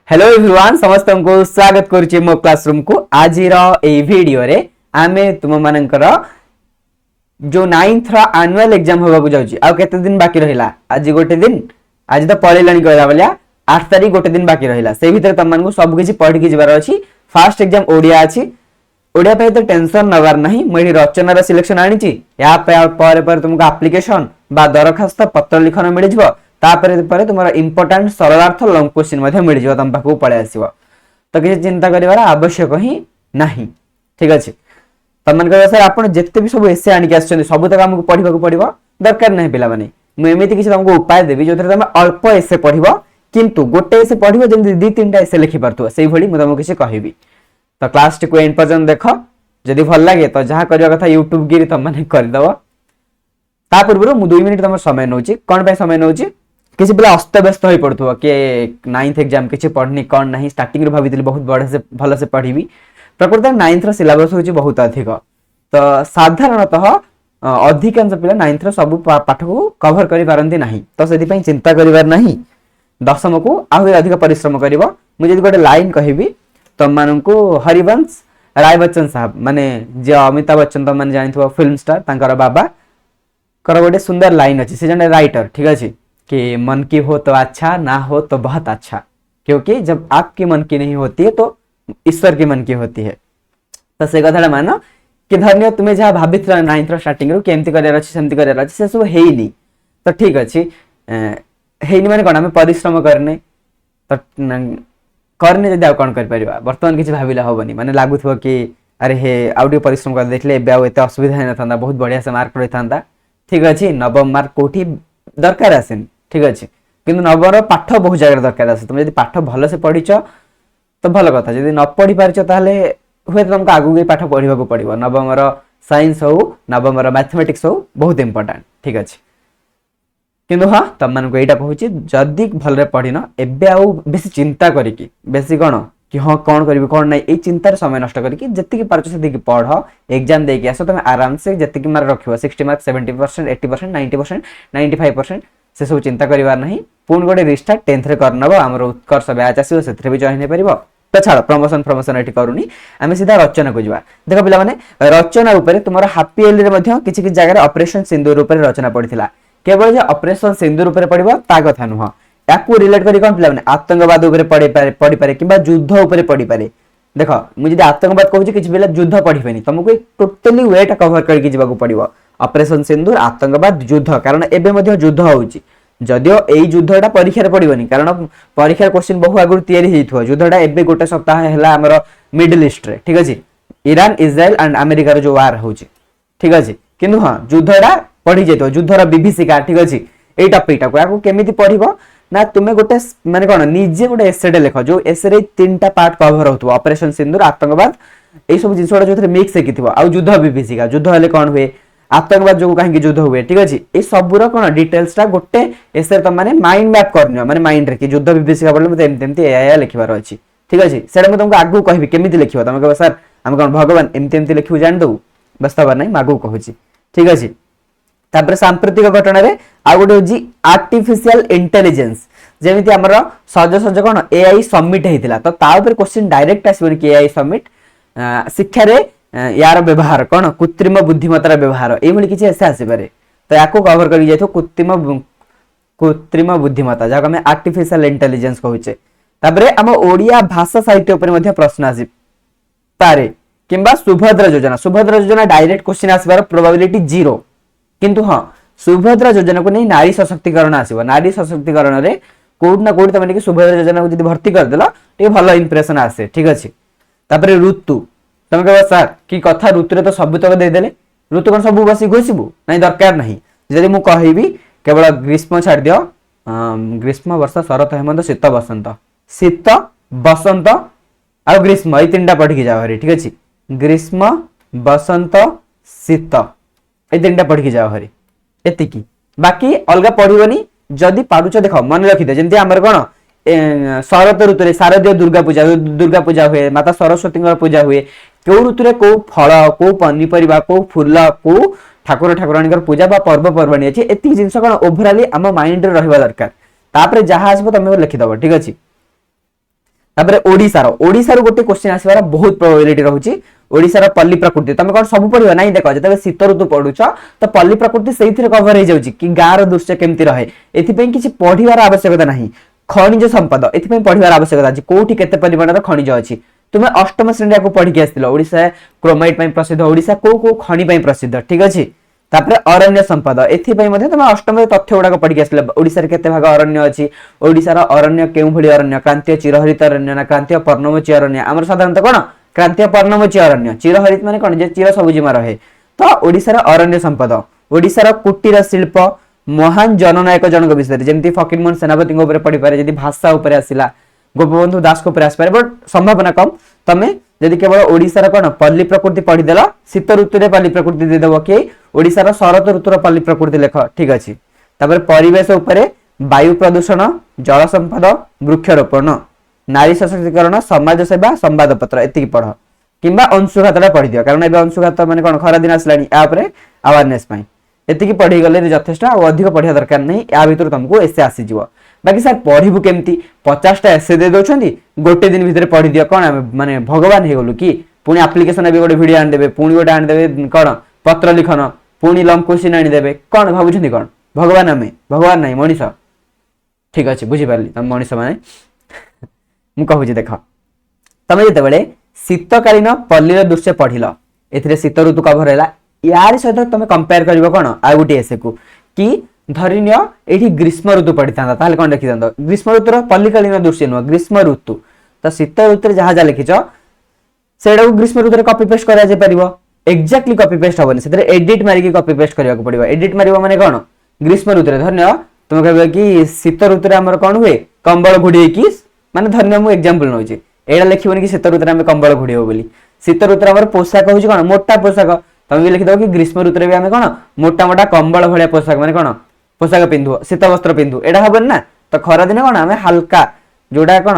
Hello everyone समस्त को स्वागत करुचे मो क्लासरूम को आज ए वीडियो रे आमे तुम मानकर जो 9th एनुअल एग्जाम होगा को जाउची आ केते दिन बाकी रहिला आज गोटे दिन आज तो पळेलानी कहला बलिया 8 तारिख गोटे दिन बाकी रहिला से भीतर तम मानकु सब किछि पढि के जिबार अछि फर्स्ट एग्जाम ओडिया अछि ओडिया पे तो टेंशन नबार नहीं मुई रचना रा सिलेक्शन आनी छि या पर तुमको एप्लीकेशन बा दरखास्त पत्र लिखन मिल जिवो तापर तुम्हारा इंपोर्टेंट सरलार्थ लॉन्ग क्वेश्चन मध्ये मिल जिवो तम पाखु पळे आसीबो तो किछि चिंता करिवार आवश्यक ही नाही ठीक अछि तम मन कहबा सर आपण जत्ते भी सब एसे आनी के आछन सब तक हमकु पढिबा को पड़िबो दरकार नाही पिला माने मु एमिति किछि तुमको उपाय देबी जोथरे तुम अल्प एसे पढिबो किंतु गोटे एसे पढिबो जेंति दि तीनटा एसे लिखि परथु सेही भली मु तुमको किछि कहिबी तो क्लास टिक एंड पर्यंत देखो जदि भल लागे तो जहां करिया कथा YouTube गिरी तम माने कर दबो ता पूर्व मु 2 मिनिट तम समय नउची कोन पे समय नउची किसी पिला अस्त व्यस्त हो पड़थुवा के 9th एग्जाम किछि पढनी कोन नहीं स्टार्टिंग रे भाबितली बहुत बड़ से भल से पढीबी प्रकृत 9th रो सिलेबस होची बहुत अधिक तो साधारणतः अधिकांश पिला 9th रो सब पाठ को कवर करि पारंती नहीं तो सेति पई चिंता करिवार नहीं दशम को आहुरी अधिक परिश्रम करिवो मु जदि गोटे लाइन कहिबी तम मानकु हरिवंश राय बच्चन साहब माने जे अमिताभ बच्चन तम माने जानिथबो फिल्म स्टार तांकर बाबा कर गोटे सुंदर लाइन अछि से जने राइटर ठीक अछि कि मन की हो तो अच्छा ना हो तो बहुत अच्छा क्योंकि जब आपकी मन की नहीं होती है तो ईश्वर की मन की होती है तो से कथा मानो कि धन्य तुम्हें जहाँ भावित 9th स्टार्टिंग रू केमती करियर अछि सेमती करियर अछि से सब हेइनी तो ठीक अछि हेइनी माने कोन हम परिश्रम करने तो करने जदि आ कोन कर परिबा वर्तमान किछि भाबिला होबनी माने लागुथबो कि अरे हे आउडियो परिश्रम कर देखले एबे आ एते असुविधा नै थांदा बहुत बढ़िया से मार्क रहि थांदा ठीक अछि नवम मार्क कोठी दरकार आसेन ठीक अछि किंतु नवम पाठ बहुत जगह दरकार आसे तुम यदि पाठ भलो से पढिछ तो भलो कथा यदि न पढि पारिछ ताले होय तुमको आगु के पाठ पढिबा को पड़िबो नवम रो साइंस हो नवम रो मैथमेटिक्स हो बहुत इंपोर्टेंट ठीक अछि किंतु हां तम मन को एटा कहूची जदी भल रे पढिन एबे आउ बेसी चिंता करी की बेसी कोन कि हां कोन करबी कोन नै ए चिंतार समय नष्ट करी की जत्ति की पारछ सेति की पढ एग्जाम दे के आसो तुम आराम से जत्ति की मार्क रखिबो 60 मार्क 70% 80% 90% 95% से सब चिंता करिवार नहीं पूर्ण गोटे रिस्टार्ट 10th रे करनबो हमर उत्कर्ष बैच आसीबो सेथरे भी जॉइन हे परिबो तो छाड़ प्रमोशन एठी करूनी आमे सीधा रचना को जिबा देखो पिला माने रचना ऊपर तुमरा हैप्पी एल रे मध्ये किछि कि जगह ऑपरेशन सिंदूर ऊपर रचना पड़िथिला केवल जे ऑपरेशन सिंदूर ऊपर पड़िबो ता कथा नुह ताकू रिलेट करी कोन पिला माने आतंकवाद ऊपर पड़ी पारे किबा युद्ध ऊपर पड़ी पारे देखो मु जदि आतंकवाद कहूची किछि बेला युद्ध पढ़िबेनी तुमको टोटली वेट कवर करके जिबा को पड़िबो ऑपरेशन सिंदूर आतंकवाद युद्ध कारण एबे मध्ये युद्ध होउची जदियो एई युद्धटा परीक्षा रे पड़िबनी कारण परीक्षा क्वेश्चन बहु आगु तयारी हेइथो युद्धटा एबे गोटे सप्ताह हैला हमर मिडिल ईस्ट रे ठीक अछि ईरान इजराइल एंड अमेरिका रो जो वार होउची ठीक अछि किंतु हां युद्धटा पढ़ी जेतो युद्धर विभीषिका ठीक अछि एई टॉपिक टा को आगु केमिति पढ़िबो ना तुमे गोटे माने कोन निजे गोटे एसेडे लेखो जो एसे रे तीनटा पार्ट कवर होतबो ऑपरेशन सिंदूर आतंकवाद एई सब जिंसोडा जोथरे मिक्स हेकिथिबो आ युद्ध विभीषिका युद्ध हले कोन हुए आतंकवाद जो कहीं युद्ध हुए ठीक अछि ए सबुर कोन डिटेल्स टा गोटे एसे त माने माइंड मैप करनियो माने माइंड रे कि युद्ध विभीषिका बोले मते एमते एया लिखिबार अछि ठीक अछि सेडा म तुमको आगु कहबी केमिति लिखिबो तमे कहबो सर हम कोन भगवान एमते लिखिबो जान दउ बस्ताबर नै मागु कहूची ठीक अछि तापर सांप्रतिक घटना रे आ गोटे होजी आर्टिफिशियल इंटेलिजेंस जेमिति हमर सज सज कोन एआई सबमिट हेतिला तो ता ऊपर क्वेश्चन डायरेक्ट आसीबो कि एआई सबमिट शिक्षा रे यार व्यवहार कोन कृत्रिम बुद्धिमत्तार व्यवहार एई भली किछि ऐसे आसी पारे तो याको कवर करि जायथो कृत्रिम बुद्धिमत्ता जाको हम आर्टिफिशियल इंटेलिजेंस कहूचे तापरे हम ओडिया भाषा साहित्य ऊपर मध्ये प्रश्न आसी पारे किंबा सुभद्रा योजना डायरेक्ट क्वेश्चन आसीबार प्रोबेबिलिटी 0 किंतु हां सुभद्रा योजना को नै नारी सशक्तिकरण आसीबो नारी सशक्तिकरण रे कोड ना कोड तमे कि सुभद्रा योजना को जदी भर्ती कर देला टे भलो इंप्रेशन आसे ठीक अछि तापरे ऋतु तमे कहबा सर की कथा ऋतु रे तो सब तक दे देले ऋतु कोन सब बसी घोसिबो नै दरकार नहीं जदी मु कहिबी केवल ग्रीष्म छाड़ दियो ग्रीष्म वर्षा शरत हेमंत शीत बसंत आ ग्रीष्म ए तीनटा पढ़ी के जाओ हरी ठीक अछि ग्रीष्म बसंत शीत ए तीनटा पढ़ी के जाओ हरी एतिकी बाकी अलगा पढ़िबनी जदी पारुच देखो मन रखि दे जेंति हमर कोन शरत ऋतु रे शारदीय दुर्गा पूजा हुए माता सरस्वती पूजा हुए को ऋतु रे को फल को पनीपरिबा को फूल को ठाकुर ठाकुरानी पूजा बा पर्व पर्वाणी अछि एति जिंस कोन ओवरऑली हम माइंड रे रहबा दरकार तापरे जहा आसबो तमे लिखि दबो ठीक अछि तापर ओडिशार गोटे क्वेश्चन आसबार बहुत प्रोबेबिलिटी रहउची ओडिशार पल्ली प्रकृति तुम कौन सब पढ़ियो नहीं देख जब शीत ऋतु पढ़ुछ तो पल्ली प्रकृति से कवर हो जाउची कि गाँव दृश्य केमती रहे एथिपई किछि पढ़िबार आवश्यकता नहीं खनिज संपद एथिपई पढ़िबार आवश्यकता अछि कोठी केते परिमाणर खनिज अछि तुम अष्टम श्रेणी को पढ़ी आसिल ओडिशा क्रोमाइट पई प्रसिद्ध ओडिशा को खनि पई प्रसिद्ध ठीक अछि तापर अरण्य संपद एथिपई मध्ये तुम अष्टम तथ्य गुडा पढ़ी आसिल ओडिशा रे केते भाग अरण्य अछि ओडिशा रो अरण्य केउ भली अरण्य क्रांतीय चिरहरित अरण्य ना क्रांतीय पर्णमोची अरण्य हमर साधारणतः कोन क्रांतीय पर्णमोची अरण्य चिरहरित माने कोन जे चिर सबुजिमा रहे तो ओडिशा रो अरण्य संपद ओडिशा रो कुटीर शिल्प महान जननायक जनक विषय जेमती फकीरमोहन सेनापति ऊपर पढ़ी पारे यदि भाषा ऊपर आसिला गोपबंधु दास को प्रयास पारे बट संभावना कम तमे यदि केवल ओडिसा रो कोन पल्ली प्रकृति पढ़ी देला शीत ऋतु रे पल्ली प्रकृति दे देबो कि ओडिसा रो शरत ऋतु रो पल्ली प्रकृति लेख ठीक अछि तापर परिवेश ऊपर वायु प्रदूषण जल संपद वृक्षरोपण नारी सशक्तिकरण समाज सेवा संवाद पत्र एति पढ़ किंबा अंशुघातटा पढ़ी दियो कारण एबे अंशुघात माने कोन खरा दिन आसलानी या ऊपर अवेयरनेस पई एति पढ़ी गले यथेष्ट आ अधिक पढ़िया दरकार नहीं या भीतर तुमको एसे आसी जीव बाकी सर पढ़िबु केमती 50टा एसे दे दोछंती गोटे दिन भीतर पढ़ी दियो कोन माने भगवान हे गलु कि पुनी एप्लीकेशन एबे गोटे वीडियो आन देबे पुनी गोटे आन देबे कोन पत्र लिखन पुनी लंग क्वेश्चन आनी देबे कोन भाबुछंती कोन भगवान नहीं मनीष ठीक अछि बुझी पारली तम मनीष माने मु कहूची देख तमे जते बेले शीतकालीन पल्लीर दृश्य पढ़िल एथिरे शीत ऋतु कवर हैला यार सहित तुम कंपेयर करिवो कोन आ गुटी एसे को कि धरिनियो एठी ग्रीष्म ऋतु पढ़ितांदा ताले कोन लिखि दंदो ग्रीष्म ऋतुर पल्लीकालीन दृश्य नो ग्रीष्म ऋतु तो शीत ऋतु जहा जा लिखिचो सेडा को ग्रीष्म ऋतु रे कॉपी पेस्ट करा जे परिवो एक्जेक्टली कॉपी पेस्ट होबनी सेतरे एडिट मारी के कॉपी पेस्ट करिया को पड़िबो एडिट मारिबो माने कोन ग्रीष्म ऋतु रे धरिनियो तुम कहबे कि शीत ऋतु रे हमर कोन हुए कंबळ घुडी की माने धरिनियो मु एग्जांपल नउची एडा लिखिबोनी कि शीत ऋतु रे हम कंबळ घुडीबो बोली शीत ऋतु रे हमर पोशाक होची कोन मोटा पोशाक तुम भी लिखिद कि ग्रीष्म ऋतु भी आम कौन मोटा मोटा कंबल भाया पोशाक माने कौन पोशाक पिंधु शीत वस्त्र पिंधु एटा हबन ना तो खरा दिन कौन आम हल्का जोड़ा कौन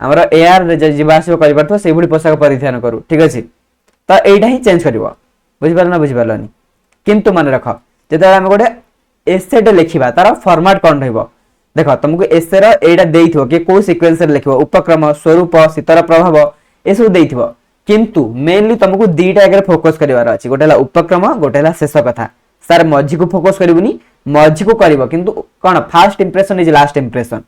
आमर एयर जावास कर से पोशाक परिधान करूँ ठीक अच्छे तो यहीटा ही चेंज कर बुझिपार ना बुझिपारनी किंतु मन रख जो आम गोटे एसेटे लिखा तार फॉर्मेट कौन रही देख तुमको एसेर एटा देइथिबो कि को सीक्वेंस रे लिखिबो उपक्रम स्वरूप शीतर प्रभाव ए सब देइथिबो किंतु मेनली तुमको दीटा आगे फोकस करिवार अछि गोटे हला उपक्रम गोटे हला शेष कथा सर मझी को फोकस करिवनी मझी को करिवो किंतु कोन first impression is last impression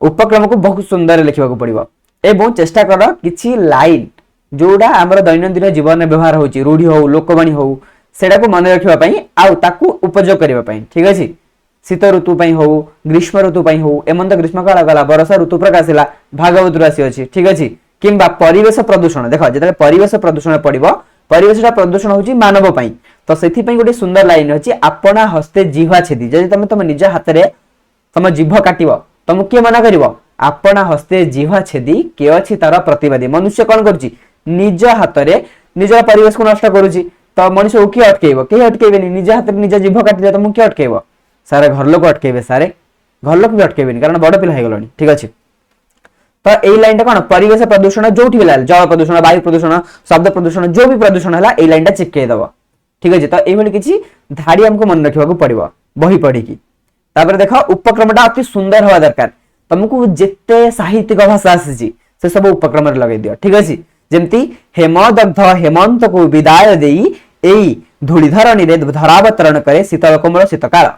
उपक्रम को बहुत सुंदर लिखिबा को पड़िबो एवं चेष्टा कर किछि लाइन जोडा हमर दैनंदिन जीवन में व्यवहार होछि रूढ़ी हो लोकवाणी हो सेडा को मन रखिबा पई आ ताकू उपयोग करिबा पई ठीक अछि शीत ऋतु पई हो ग्रीष्म ऋतु पई हो एमंत ग्रीष्म काल गला वर्षा ऋतु प्रकाशिला भागवत राशि अछि ठीक अछि किंबा परिवेश प्रदूषण देख जते परिवेश प्रदूषण पड़िबो परिवेशटा प्रदूषण होची मानव पई तो सेथि पई गोटे सुंदर लाइन अछि आपना हस्ते जिह्वा छेदी जदि तुम तुम निज हाथ रे तुम जिह्वा काटिबो तुम के मना करिवो आपना हस्ते जिह्वा छेदी के अछि तार प्रतिवादी मनुष्य कोन करछि निज हाथ रे निज परिवेश को नष्ट करूछि तो मनुष्य को के अटकेइबो के अटकेइबेनी निज हाथ रे निज जिह्वा काटि तुम के अटकेइबो सारे घर लोक अटकेइबे सारे घर लोक भी अटकेइबेनी कारण बड़ पिला हे गलोनी ठीक अछि तो यही लाइन कौन परिवेश प्रदूषण जो जल प्रदूषण वायु प्रदूषण शब्द प्रदूषण जो भी प्रदूषण है यही लाइन चिपकई दब ठीक अच्छे तो ये किसी धाड़ी हमको मन रखा पड़ो बही पढ़ी देख उपक्रमटा अति सुंदर हवा दरकार तुमको जिते साहित्यिक भाषा आसी से सब उपक्रम लगे दियो ठीक अच्छे जमती हेमदग्ध हेमंत को विदाय दे धूलिधरणी धरावतरण करे शीतल कोमल शीतकाल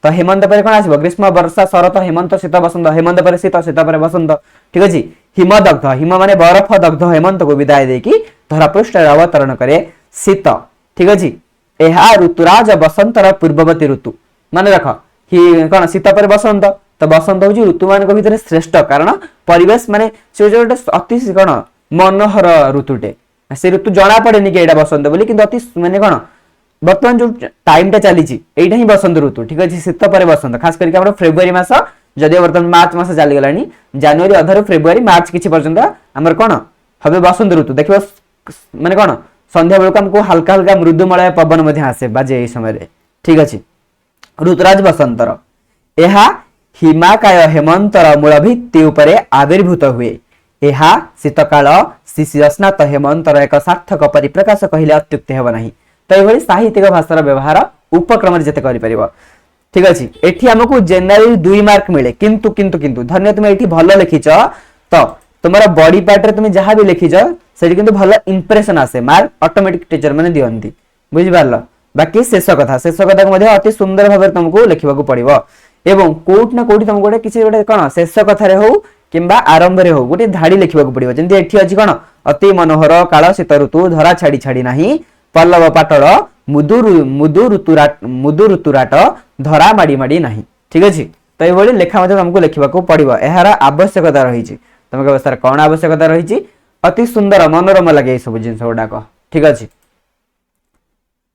तो हेमंत पर कौन आसो ग्रीष्म वर्षा शरत हेमंत शीत बसंत हेमंत पर शीत शीत पर बसंत ठीक अच्छे हिमदग्ध हिम माने बरफ दग्ध हेमंत को विदाय देकी धरापृष्ठ अवतरण करे शीत ठीक अच्छे यह ऋतुराज बसंतर पूर्ववर्ती ऋतु माने रख कौन शीत पर बसंत तो बसंत हूँ ऋतु मान भर श्रेष्ठ कारण परिवेश माने से गोटे अति कौन मनोहर ऋतुटे से ऋतु जना पड़ेनि कि एटा बसंत बोली किंतु अति माने कौन बर्तमान जो टाइम टा चली एटा ही बसंत ऋतु ठीक अच्छे शीत पर बसंत खास करके फेब्रुआरी मास जदि बर्तमान मार्च मास चली गलानी जनवरी अधारू फेब्रुआरी मार्च किछि पर्यंत हमर कोन हबे बसंत ऋतु देखिबो माने कोन संध्या बेलको हमको हल्का हल्का मृदुमलय पवन मध्ये आसे बाजे ए समय रे ठीक अछि ऋतुराज बसंतर एहा हिमाकाय हेमंतर मूल भित्ति उपरे आविर्भूत हुए एहा शीतकाल शिशिरस्नात हेमंतर एक सार्थक परिप्रकाश कहिले अत्युक्ति हेब नाही तो ये साहित्यिक भाषार व्यवहार उपक्रम जिते कर ठीक अच्छे एठी हमको जनरल 2 मार्क मिले किंतु किंतु किंतु धन्य तुम ये भल लिखिच तो तुम्हारा बॉडी पार्ट रे तुम जहाँ भी लिखिज से किंतु भल इंप्रेशन आसे मार्क ऑटोमेटिक टीचर माने दियंती बुझि पारलो बाकी शेष कथा को अति सुंदर भाव तुमको लिखा पड़ो एवं कोट ना कोटी तुमको किसी गोटे कौन शेष कथार हो किंबा आरंभ रे हो गोटे धाड़ी लिखा पड़ो जमी एठी अछि कौन अति मनोहर काल शीत ऋतु धरा छाड़ी छाड़ी नाही पल्लव पाटल मुदु ऋतुराट धरा माड़ी माड़ी नाही ठीक अछि तो ये लेखा तुमको लिखा पड़ो यार आवश्यकता रही तुम अवस्था कौन आवश्यकता रही अति सुंदर मनोरम लगे सब जिन गुड़ाक ठीक अच्छे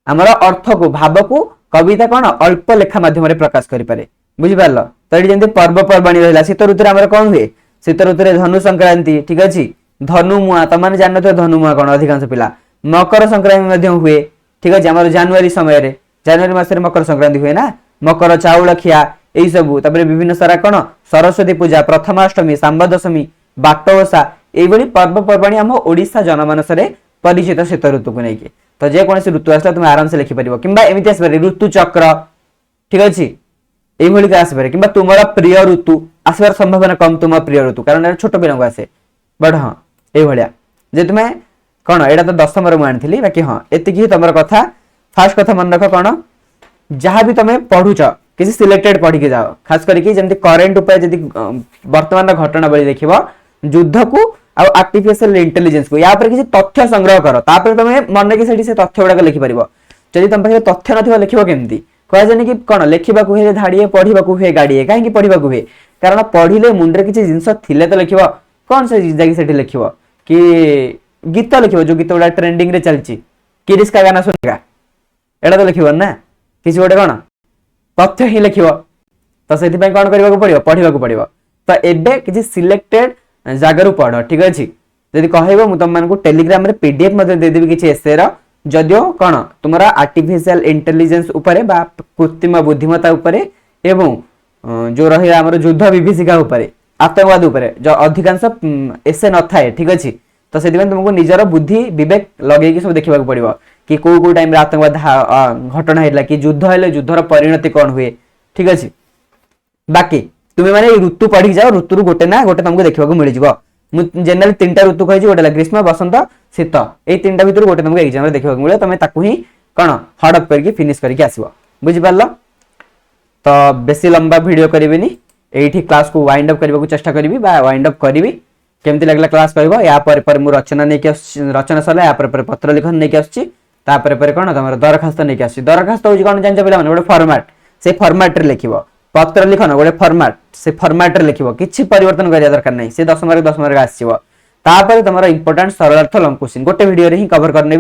आमर अर्थ को भाव को कविता कौन अल्प लेखा माध्यम प्रकाश करें बुझिपार तो ये जमी पर्वपर्वाणी रहा शीत ऋतु आम कौन हुए शीत ऋतु धनु संक्रांति ठीक अच्छे धनुमुआ तुमने जान धनुमुआ कौन अधिकांश पिला मकर संक्रांति हुए ठीक अच्छे आम जानुरी समय जानुरी मास मकर संक्रांति हुए ना मकर चाउल खिया यही सबू विभिन्न सारा कौन सरस्वती पूजा प्रथमाष्टमी सांब दशमी बाट ओषा ये पर्वपर्वाणी आम ओडिशा जनमानस परिचित शीत ऋतु को लेकिन तो जेकोसी ऋतु आसला तुम आराम से लिखिपर कि एमती आसपे ऋतु चक्र ठीक अच्छे यही आसपे कि तुम प्रिय ऋतु आसबार संभावना कम तुम प्रिय ऋतु कारण छोट पिला आसे बट हाँ ये जे तुम्हें कौन यहाँ तो दशम मुझे बाकी हाँ एति तुम कथा फास्ट कथा मन रख कौन जहाँ भी तुम पढ़ुच किसी सिलेक्टेड पढ़ी के जाओ खास करके जमी करेन्ट वर्तमान घटना बड़ी देख युद्ध को आर्टिफिशियल इंटेलिजेंस को या किसी तथ्य संग्रह कर तुम मन की से तथ्य गुड़ाक लिखिपर जब तुम पाखे तथ्य न लिख केमती कहुए कि कौन लिखा हुए धाड़िए पढ़ा हुए गाड़िए कहीं पढ़ा हुए कारण पढ़ले मुंडे किसी जिनस थिले तो लिख कौन से जाकि लिख कि गीत लिख जो गीत गुड़ा ट्रेंडिंग रे चलती किरिस का गाना सुनेगा एटा तो लिख ना किसी गोटे कौन तथ्य ही लिख तो से कौन करने पड़ो पढ़ा पड़ो तो एबे किसी सिलेक्टेड जगार पढ़ ठीक अच्छे जदि कह तुम टेलीग्राम रे पीडीएफ देदेवी किसी एसे जदियो कौन तुम आर्टिफिशियल इंटेलिजेंस उपरे बा कृत्रिम बुद्धिमत्ता उपरे एवं जो रही आम युद्ध विभीषिका उपरे आतंकवाद उपरे जो अधिकांश एसे न थाए ठीक अच्छे तो से तुमको निजर बुद्धि विवेक लगे सब देखा पड़ो कि कौ टाइम आतंकवाद घटना है कि युद्ध है युद्धर परिणति कौन हुए ठीक अच्छे बाकी तुम्हें माने ऋतु पढ़ी जाओ ऋतु गोटे ना गोटे तुमको देखा मिल जाए जेनराल तीन ऋतु कही गोटे ग्रीष्म बसंत शीत ये तीन भितर गोटे तुमको एग्जाम देखा मिले तुम ही कौन हडअप करके फिनिश करके आसो बुझिपार तो बेसी लंबा वीडियो करें ये क्लास को वाइंड अप करने को चेष्टा करी वाइंड अप करी केमती लगला क्लास कह या मुझे रचना नहीं रचना सरला या पत्र लिखन नहीं आसपर कौन तुम दरखास्त नहीं आस दरखास्त हूँ कौन जान पे गोटे फर्माट से फर्माट लिख पत्र लिखन गोटे फर्माट से फर्माट लिख किसी परिवर्तन करिया दरकार नहीं से 10 मार्क आसो तुम इंपोर्टाट सरलार्थ लंग क्वेश्चन गोटे वीडियो रे ही कवर करने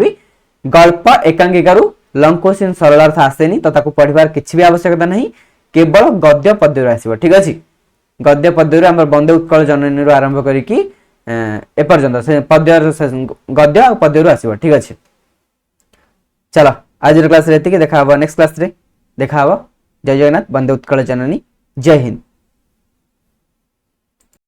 गल्प एकांकिकार लंग क्वेश्चन सरलार्थ आसेनी तो ताको पढ़िबार किसी भी आवश्यकता नहीं केवल गद्य पद्य आसो ठीक अच्छे गद्य पद्य बंदे उत्कल जननी आरंभ करके एपर्यंत से पद्य गद्य पद्य आसो ठीक अच्छे चलो आज क्लास देखा नेक्स्ट क्लास रे देखा जय जगन्नाथ बंदे उत्कल जननी जय हिंद।